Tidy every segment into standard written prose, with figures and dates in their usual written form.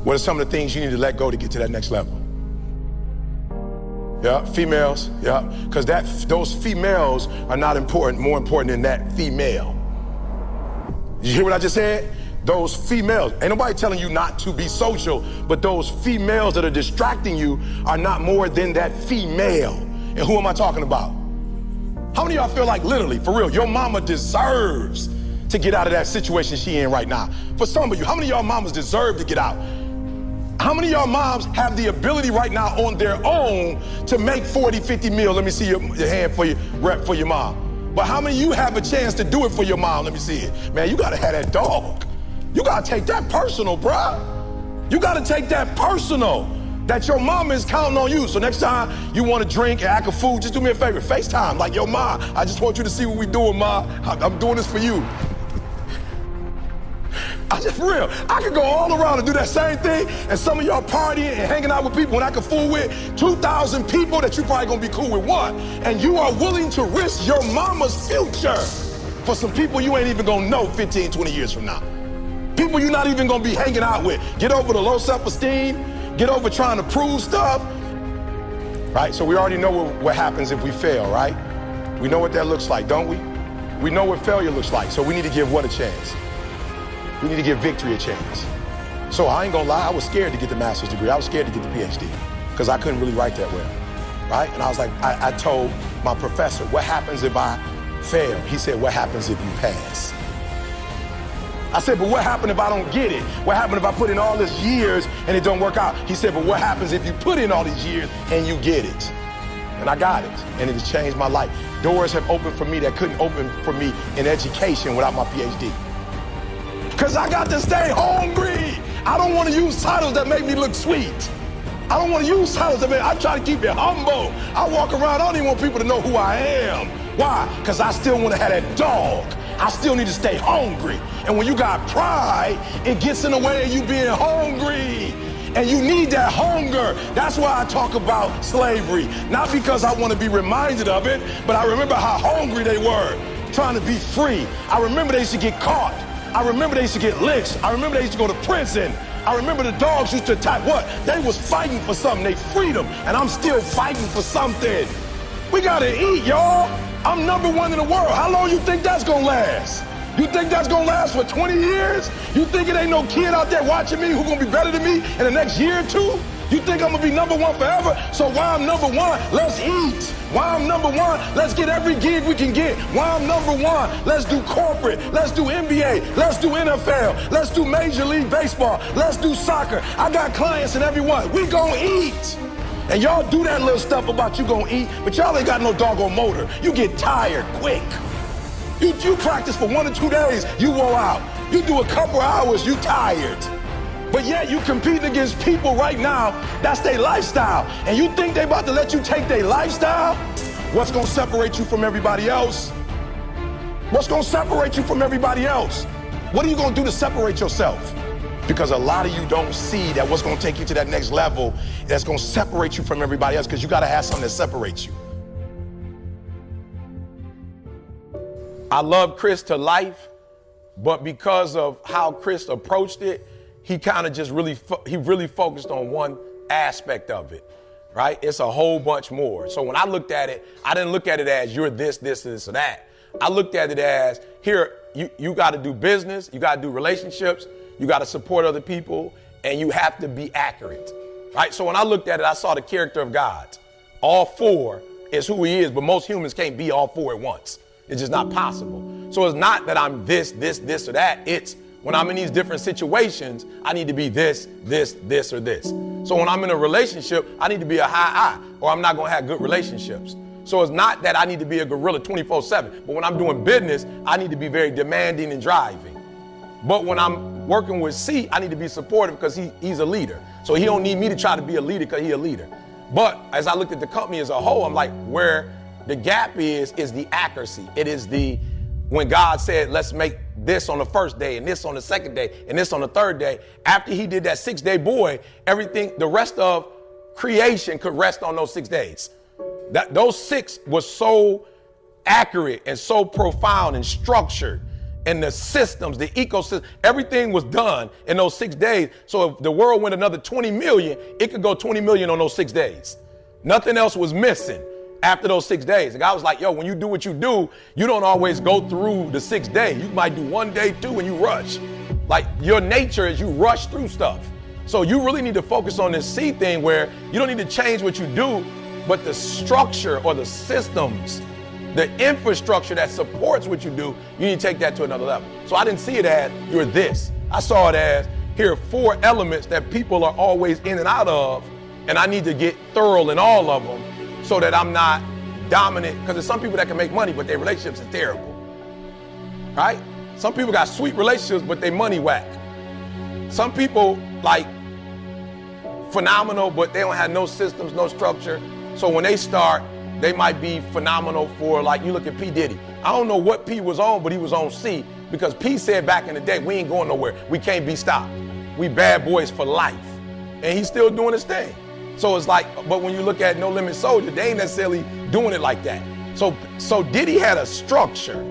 What are some of the things you need to let go to get to that next level? Yeah, females, yeah, because those females are not important, more important than that female. You hear what I just said? Those females, ain't nobody telling you not to be social, but those females that are distracting you are not more than that female. And who am I talking about? How many of y'all feel like literally, for real, your mama deserves to get out of that situation she in right now? For some of you, how many of y'all mamas deserve to get out? How many of y'all moms have the ability right now on their own to make 40, 50 meals? Let me see your hand for your rep for your mom. But how many of you have a chance to do it for your mom? Let me see it. Man, you gotta have that dog. You gotta take that personal, bruh. You gotta take that personal, that your mom is counting on you. So next time you wanna drink and act a fool, just do me a favor, FaceTime, like, yo, Ma, I just want you to see what we doing, Ma. I'm doing this for you. For real, I could go all around and do that same thing, and some of y'all partying and hanging out with people when I could fool with 2,000 people that you probably gonna be cool with one, and you are willing to risk your mama's future for some people you ain't even gonna know 15, 20 years from now. People you're not even gonna be hanging out with. Get over the low self-esteem, get over trying to prove stuff, right? So we already know what happens if we fail, right? We know what that looks like, don't we? We know what failure looks like, so we need to give what a chance? We need to give victory a chance. So I ain't gonna lie, I was scared to get the master's degree. I was scared to get the PhD because I couldn't really write that well, right? And I was like, I told my professor, what happens if I fail? He said, what happens if you pass? I said, but what happened if I don't get it? What happened if I put in all these years and it don't work out? He said, but what happens if you put in all these years and you get it? And I got it, and it has changed my life. Doors have opened for me that couldn't open for me in education without my PhD. Because I got to stay hungry. I don't want to use titles that make me look sweet. I don't want to use titles that I try to keep it humble. I walk around, I don't even want people to know who I am. Why? Because I still want to have that dog. I still need to stay hungry. And when you got pride, it gets in the way of you being hungry. And you need that hunger. That's why I talk about slavery. Not because I want to be reminded of it, but I remember how hungry they were, trying to be free. I remember they used to get caught. I remember they used to get lynched. I remember they used to go to prison. I remember the dogs used to attack what? They was fighting for something, they freedom, and I'm still fighting for something. We gotta eat, y'all. I'm #1 in the world. How long you think that's gonna last? You think that's gonna last for 20 years? You think it ain't no kid out there watching me who gonna be better than me in the next year or two? You think I'm gonna be #1 forever? So while I'm #1, let's eat. While I'm #1, let's get every gig we can get. While I'm #1, let's do corporate, let's do NBA, let's do NFL, let's do Major League Baseball, let's do soccer. I got clients in every one. We gonna eat. And y'all do that little stuff about you gonna eat, but y'all ain't got no doggone motor. You get tired quick. You practice for 1 or 2 days, you wore out. You do a couple hours, you tired. But yet you competing against people right now, that's their lifestyle. And you think they about to let you take their lifestyle? What's gonna separate you from everybody else? What's gonna separate you from everybody else? What are you gonna do to separate yourself? Because a lot of you don't see that what's gonna take you to that next level that's gonna separate you from everybody else, because you gotta have something that separates you. I love Chris to life, but because of how Chris approached it, he kind of just really focused on one aspect of it, right? It's a whole bunch more. So when I looked at it, I didn't look at it as you're this, or that. I looked at it as, here, you got to do business, you got to do relationships, you got to support other people, and you have to be accurate, right? So when I looked at it, I saw the character of God. All 4 is who he is, but most humans can't be all 4 at once. It's just not possible. So it's not that I'm this, or that. It's when I'm in these different situations, I need to be this, or this. So when I'm in a relationship, I need to be a high I, or I'm not going to have good relationships. So it's not that I need to be a gorilla 24/7, but when I'm doing business, I need to be very demanding and driving. But when I'm working with C, I need to be supportive because he's a leader. So he don't need me to try to be a leader because he's a leader. But as I looked at the company as a whole, I'm like, where the gap is the accuracy. It is when God said, let's make this on the first day and this on the second day and this on the third day. After he did that 6-day boy, everything, the rest of creation could rest on those 6 days. Those 6 was so accurate and so profound and structured and the systems, the ecosystem, everything was done in those 6 days. So if the world went another 20 million, it could go 20 million on those 6 days. Nothing else was missing after those 6 days. The guy was like, yo, when you do what you do, you don't always go through the 6 days. You might do 1 day, 2, and you rush. Like your nature is you rush through stuff. So you really need to focus on this C thing where you don't need to change what you do, but the structure or the systems, the infrastructure that supports what you do, you need to take that to another level. So I didn't see it as you're this. I saw it as here are 4 elements that people are always in and out of, and I need to get thorough in all of them so that I'm not dominant. Because there's some people that can make money, but their relationships are terrible, right? Some people got sweet relationships, but they money whack. Some people like phenomenal, but they don't have no systems, no structure. So when they start, they might be phenomenal for, like, you look at P. Diddy. I don't know what P was on, but he was on C, because P said back in the day, we ain't going nowhere. We can't be stopped. We bad boys for life. And he's still doing his thing. So it's like, but when you look at No Limit Soldier, they ain't necessarily doing it like that. So Diddy had a structure.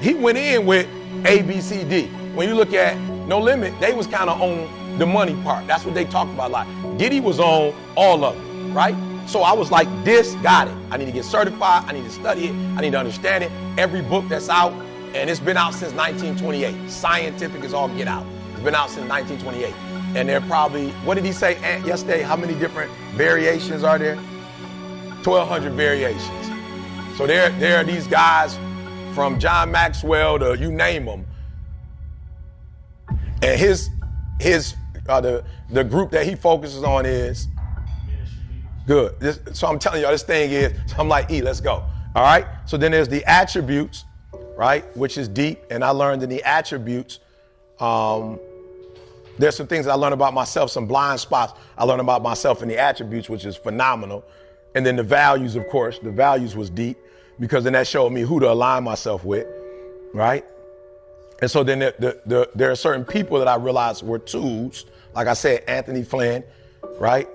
He went in with A, B, C, D. When you look at No Limit, they was kind of on the money part. That's what they talked about a lot. Diddy was on all of it, right? So I was like, this, got it. I need to get certified. I need to study it. I need to understand it. Every book that's out, and it's been out since 1928. Scientific is all get out. It's been out since 1928. And there are probably, what did he say yesterday? How many different variations are there? 1,200 variations. So there are these guys from John Maxwell to you name them. And the group that he focuses on is good. So I'm telling y'all, this thing is, so I'm like, let's go. All right. So then there's the attributes, right? Which is deep. And I learned in the attributes, there's some things that I learned about myself, some blind spots I learned about myself in the attributes, which is phenomenal. And then the values, of course, the values was deep, because then that showed me who to align myself with, right? And so then there are certain people that I realized were tools. Like I said, Anthony Flynn, right?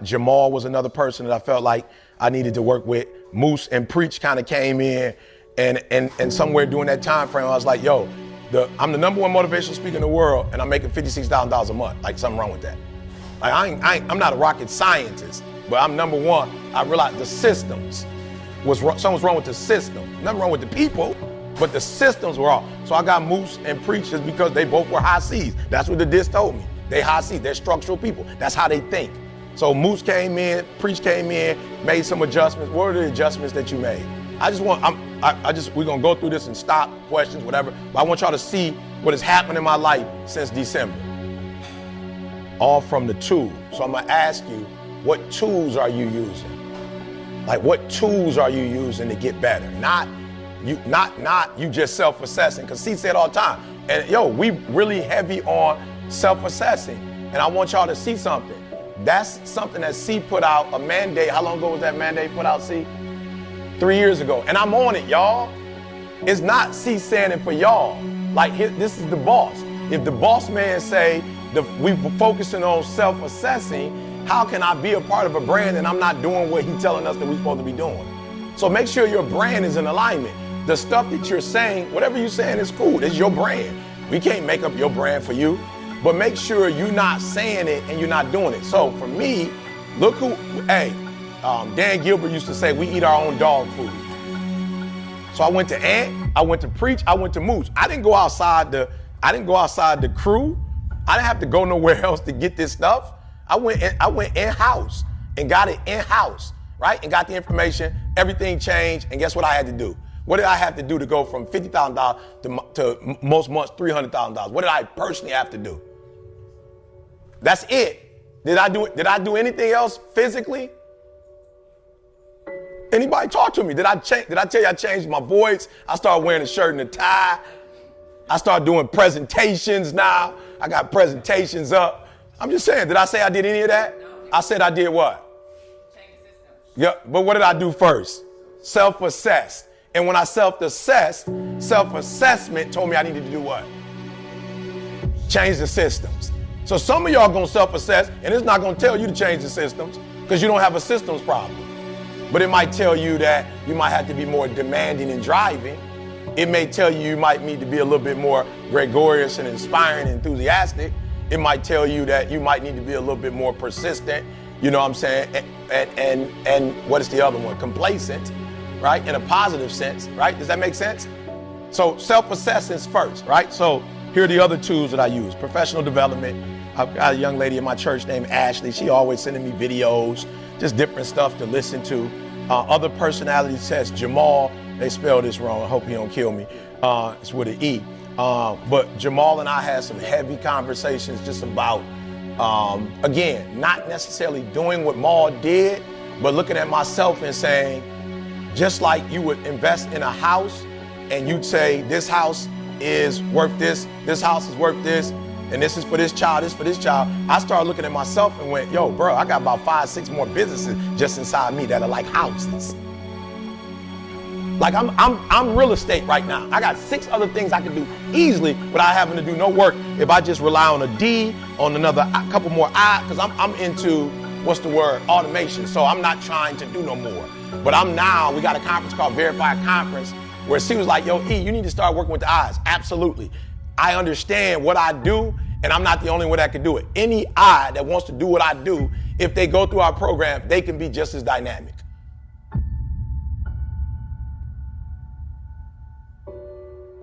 Jamal was another person that I felt like I needed to work with. Moose and Preach kind of came in, and somewhere during that time frame, I was like, yo, I'm the #1 motivational speaker in the world, and I'm making $56,000 a month. Like, something wrong with that. Like, I'm not a rocket scientist, but I'm #1. I realized the systems was wrong. Something was wrong with the system. Nothing wrong with the people, but the systems were off. So I got Moose and Preach just because they both were high C's. That's what the disc told me. They high C's. They're structural people. That's how they think. So Moose came in, Preach came in, made some adjustments. What are the adjustments that you made? We're gonna go through this and stop questions, whatever. But I want y'all to see what has happened in my life since December. All from the tools. So I'm gonna ask you, what tools are you using? Like, what tools are you using to get better? Not you just self-assessing. Cause C said all the time, and yo, we really heavy on self-assessing. And I want y'all to see something. That's something that C put out, a mandate. How long ago was that mandate put out, C? 3 years ago. And I'm on it, y'all. It's not C saying it for y'all. Like, this is the boss. If the boss man say we focusing on self-assessing, how can I be a part of a brand and I'm not doing what he's telling us that we're supposed to be doing? So make sure your brand is in alignment. The stuff that you're saying, whatever you're saying is cool. It's your brand. We can't make up your brand for you. But make sure you're not saying it and you're not doing it. So for me, look who, Dan Gilbert used to say, we eat our own dog food. So I went to Ant, I went to Preach, I went to Moose. I didn't go outside the crew. I didn't have to go nowhere else to get this stuff. I went in-house and got it in-house, right? And got the information, everything changed, and guess what I had to do? What did I have to do to go from $50,000 to most months $300,000? What did I personally have to do? That's it. Did I do anything else physically? Anybody talk to me? Did I tell you I changed my voice? I started wearing a shirt and a tie. I started doing presentations now. I got presentations up. I'm just saying, did I say I did any of that? No. I said I did what? Change the system. Yeah, but what did I do first? Self-assessed. And when I self-assessed, self-assessment told me I needed to do what? Change the systems. So some of y'all gonna self-assess, and it's not gonna tell you to change the systems because you don't have a systems problem. But it might tell you that you might have to be more demanding in driving It may tell you might need to be a little bit more gregarious and inspiring and enthusiastic. It might tell you that you might need to be a little bit more persistent, you know what I'm saying? And what is the other one? Complacent, right? In a positive sense, right? Does that make sense? So self-assessance first, right? So here are the other tools that I use. Professional development. I've got a young lady in my church named Ashley. She always sending me videos, just different stuff to listen to. Other personality tests, Jamal, they spell this wrong. I hope he don't kill me. It's with an E. But Jamal and I had some heavy conversations just about, again, not necessarily doing what Maul did, but looking at myself and saying, just like you would invest in a house and you'd say, this house is worth this house is worth this, and this is for this child, this for this child. I started looking at myself and went, yo, bro, I got about 5, 6 more businesses just inside me that are like houses. Like I'm real estate right now. I got 6 other things I can do easily without having to do no work if I just rely on a D, on another couple more I, because I'm into, automation. So I'm not trying to do no more. But we got a conference called Verify Conference where she was like, yo, E, you need to start working with the eyes. Absolutely. I understand what I do, and I'm not the only one that can do it. Any eye that wants to do what I do, if they go through our program, they can be just as dynamic.